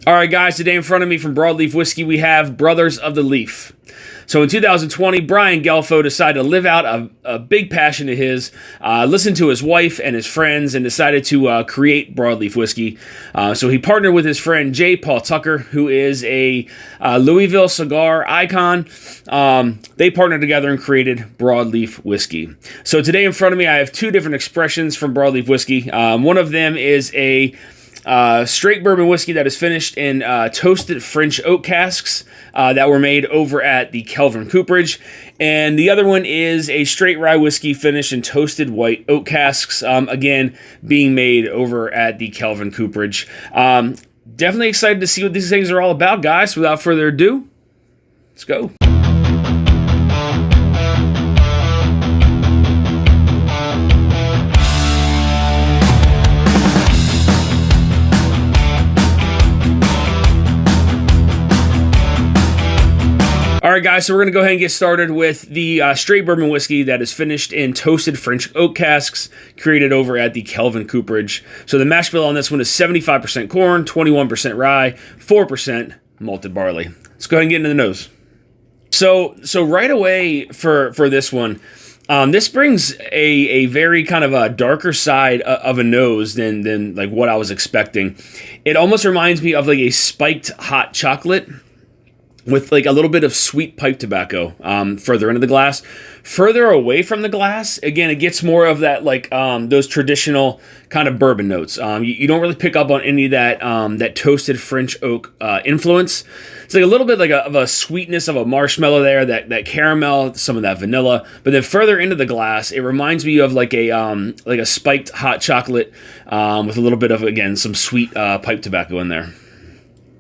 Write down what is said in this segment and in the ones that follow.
All right, guys, today in front of me from Broadleaf Whiskey, we have Brothers of the Leaf. So in 2020, Brian Gelfo decided to live out a big passion of his, listened to his wife and his friends, and decided to create Broadleaf Whiskey. So he partnered with his friend J. Paul Tucker, who is a Louisville cigar icon. They partnered together and created Broadleaf Whiskey. So today in front of me, I have two different expressions from Broadleaf Whiskey. One of them is a straight bourbon whiskey that is finished in toasted French oak casks that were made over at the Kelvin Cooperage. And the other one is a straight rye whiskey finished in toasted white oak casks, again, being made over at the Kelvin Cooperage. Definitely excited to see what these things are all about, guys. Without further ado, let's go. All right, guys, so we're going to go ahead and get started with the straight bourbon whiskey that is finished in toasted French oak casks created over at the Kelvin Cooperage. So the mash bill on this one is 75% corn, 21% rye, 4% malted barley. Let's go ahead and get into the nose. So right away for this one, this brings a very kind of a darker side of a nose than like what I was expecting. It almost reminds me of like a spiked hot chocolate with like a little bit of sweet pipe tobacco further into the glass. Further away from the glass, again, it gets more of that like those traditional kind of bourbon notes. You don't really pick up on any of that toasted French oak influence. It's like a little bit like of a sweetness of a marshmallow there, that caramel, some of that vanilla. But then further into the glass, it reminds me of like a spiked hot chocolate with a little bit of, again, some sweet pipe tobacco in there.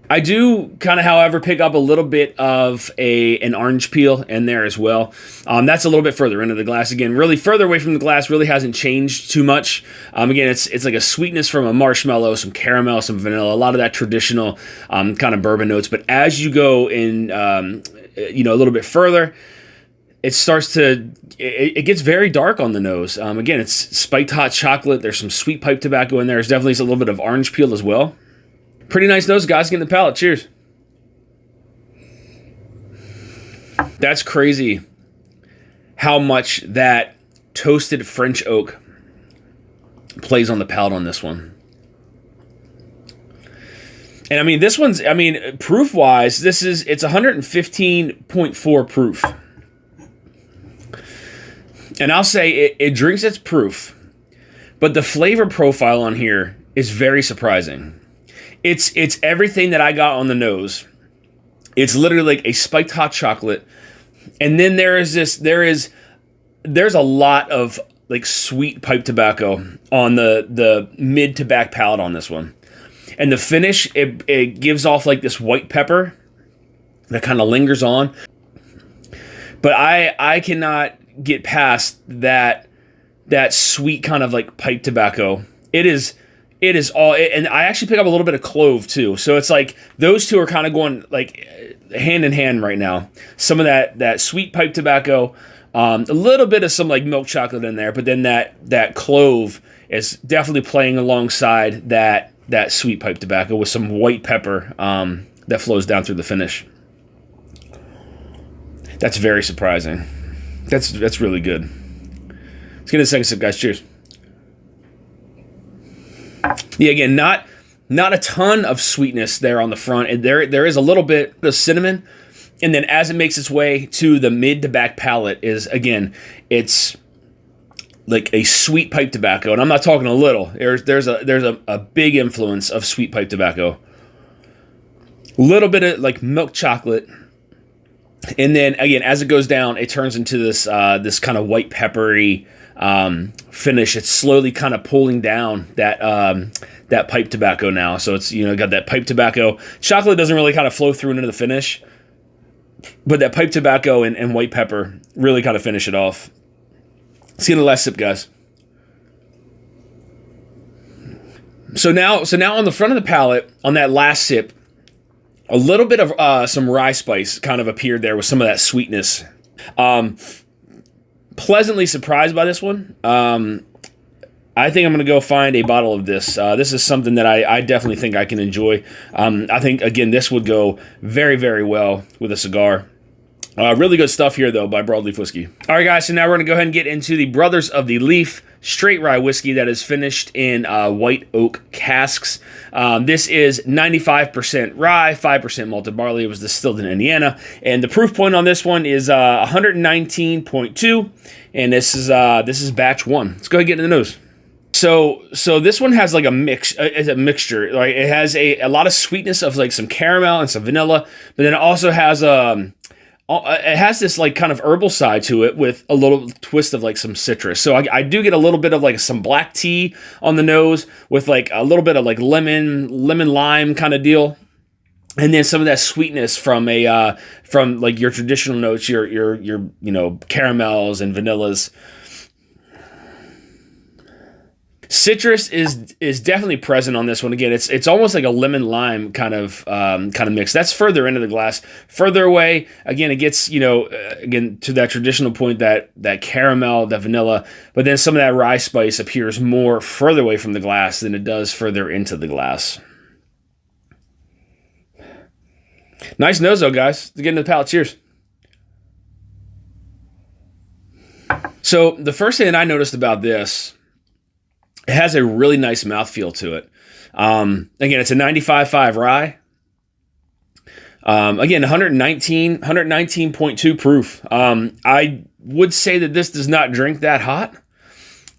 I do kind of, however, pick up a little bit of an orange peel in there as well. That's a little bit further into the glass. Again, really further away from the glass, really hasn't changed too much. Again, it's like a sweetness from a marshmallow, some caramel, some vanilla, a lot of that traditional kind of bourbon notes. But as you go in, a little bit further, it starts to, it gets very dark on the nose. Again, it's spiked hot chocolate. There's some sweet pipe tobacco in there. There's definitely a little bit of orange peel as well. Pretty nice nose, guys. Get in the palate. Cheers. That's crazy how much that toasted French oak plays on the palate on this one. And I mean, this one's, proof-wise, it's 115.4 proof. And I'll say it drinks its proof, but the flavor profile on here is very surprising. It's everything that I got on the nose. It's literally like a spiked hot chocolate. And then there's a lot of like sweet pipe tobacco on the mid to back palate on this one. And the finish, it gives off like this white pepper that kind of lingers on. But I cannot get past that sweet kind of like pipe tobacco. It is all, and I actually pick up a little bit of clove too. So it's like those two are kind of going like hand in hand right now. Some of that sweet pipe tobacco, a little bit of some like milk chocolate in there, but then that clove is definitely playing alongside that sweet pipe tobacco with some white pepper that flows down through the finish. That's very surprising. That's really good. Let's get a second sip, guys. Cheers. Yeah, again, not a ton of sweetness there on the front. And there is a little bit of cinnamon, and then as it makes its way to the mid to back palate, is again, it's like a sweet pipe tobacco, and I'm not talking a little. There's a big influence of sweet pipe tobacco. A little bit of like milk chocolate, and then again, as it goes down, it turns into this kind of white peppery finish. It's slowly kind of pulling down that pipe tobacco now. So it's, got that pipe tobacco. Chocolate doesn't really kind of flow through into the finish, but that pipe tobacco and white pepper really kind of finish it off. Let's get the last sip, guys. So now on the front of the palate, on that last sip, a little bit of some rye spice kind of appeared there with some of that sweetness. Pleasantly surprised by this one. I think I'm going to go find a bottle of this. This is something that I definitely think I can enjoy. I think, again, this would go very, very well with a cigar. Really good stuff here, though, by Broadleaf Whiskey. All right, guys, so now we're going to go ahead and get into the Brothers of the Leaf straight rye whiskey that is finished in white oak casks. This is 95% rye, 5% malted barley. It was distilled in Indiana. And the proof point on this one is 119.2, and this is batch 1. Let's go ahead and get into the nose. So this one has like a mixture. Like it has a lot of sweetness of like some caramel and some vanilla, but then it also has it has this like kind of herbal side to it with a little twist of like some citrus. So I do get a little bit of like some black tea on the nose with like a little bit of like lemon lime kind of deal. And then some of that sweetness from like your traditional notes, your caramels and vanillas. Citrus is definitely present on this one. Again, it's almost like a lemon lime kind of mix. That's further into the glass. Further away, again, it gets again to that traditional point, that caramel, that vanilla, but then some of that rye spice appears more further away from the glass than it does further into the glass. Nice nose though, guys. Let's get into the palate. Cheers. So the first thing that I noticed about this, it has a really nice mouthfeel to it. Again, it's a 95.5 rye. Again, 119.2 proof. I would say that this does not drink that hot,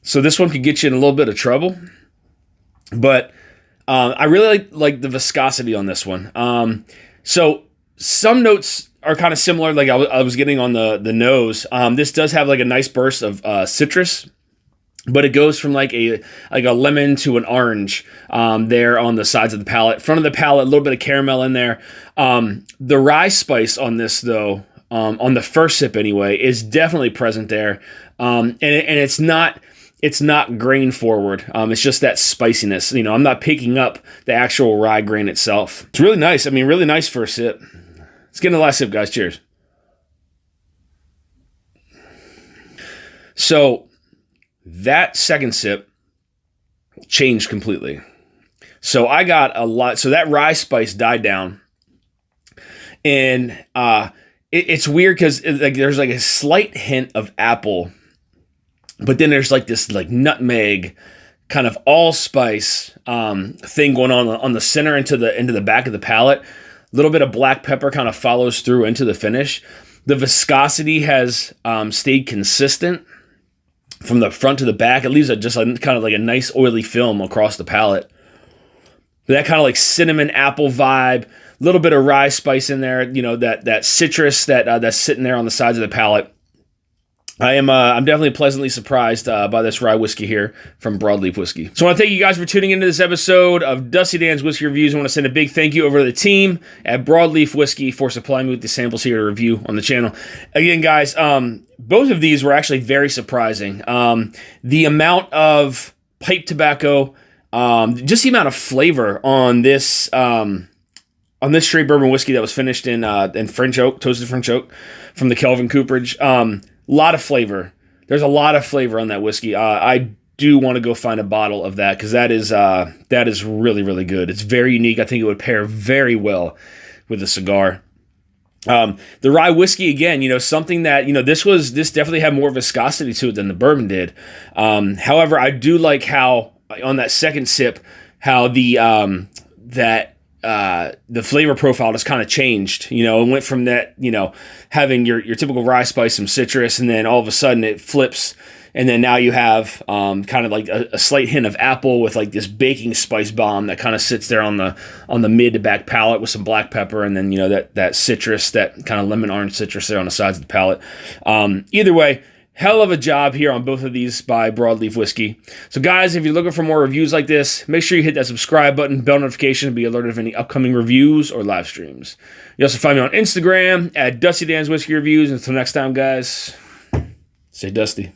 so this one could get you in a little bit of trouble. But I really like the viscosity on this one. So some notes are kind of similar, like I was getting on the nose. This does have like a nice burst of citrus. But it goes from like a lemon to an orange there on the sides of the palate. Front of the palate, a little bit of caramel in there. The rye spice on this, though, on the first sip anyway, is definitely present there. And it's not grain forward. It's just that spiciness. I'm not picking up the actual rye grain itself. It's really nice. I mean, really nice for a sip. Let's get into the last sip, guys. Cheers. So that second sip changed completely. So I got a lot. So that rye spice died down, and it's weird because there's like a slight hint of apple, but then there's like this like nutmeg kind of allspice thing going on the center into the back of the palate. A little bit of black pepper kind of follows through into the finish. The viscosity has stayed consistent from the front to the back. It leaves just kind of like a nice oily film across the palate. That kind of like cinnamon apple vibe, a little bit of rye spice in there, that citrus that's sitting there on the sides of the palate. I'm definitely pleasantly surprised by this rye whiskey here from Broadleaf Whiskey. So I want to thank you guys for tuning into this episode of Dusty Dan's Whiskey Reviews. I want to send a big thank you over to the team at Broadleaf Whiskey for supplying me with the samples here to review on the channel. Again, guys, both of these were actually very surprising. The amount of pipe tobacco, just the amount of flavor on this straight bourbon whiskey that was finished in French oak, toasted French oak from the Kelvin Cooperage. Lot of flavor. There's a lot of flavor on that whiskey. I do want to go find a bottle of that because that is really, really good. It's very unique. I think it would pair very well with a cigar. The rye whiskey, again, something that, this definitely had more viscosity to it than the bourbon did. However, I do like how on that second sip, how the flavor profile just kind of changed. It went from that, having your typical rye spice, some citrus, and then all of a sudden it flips, and then now you have kind of like a slight hint of apple with like this baking spice bomb that kind of sits there on the mid to back palate with some black pepper, and then that citrus, that kind of lemon orange citrus there on the sides of the palate. Either way, hell of a job here on both of these by Broadleaf Whiskey. So guys, if you're looking for more reviews like this, make sure you hit that subscribe button, bell notification to be alerted of any upcoming reviews or live streams. You also find me on Instagram at Dusty Dan's Whiskey Reviews. Until next time, guys, stay dusty.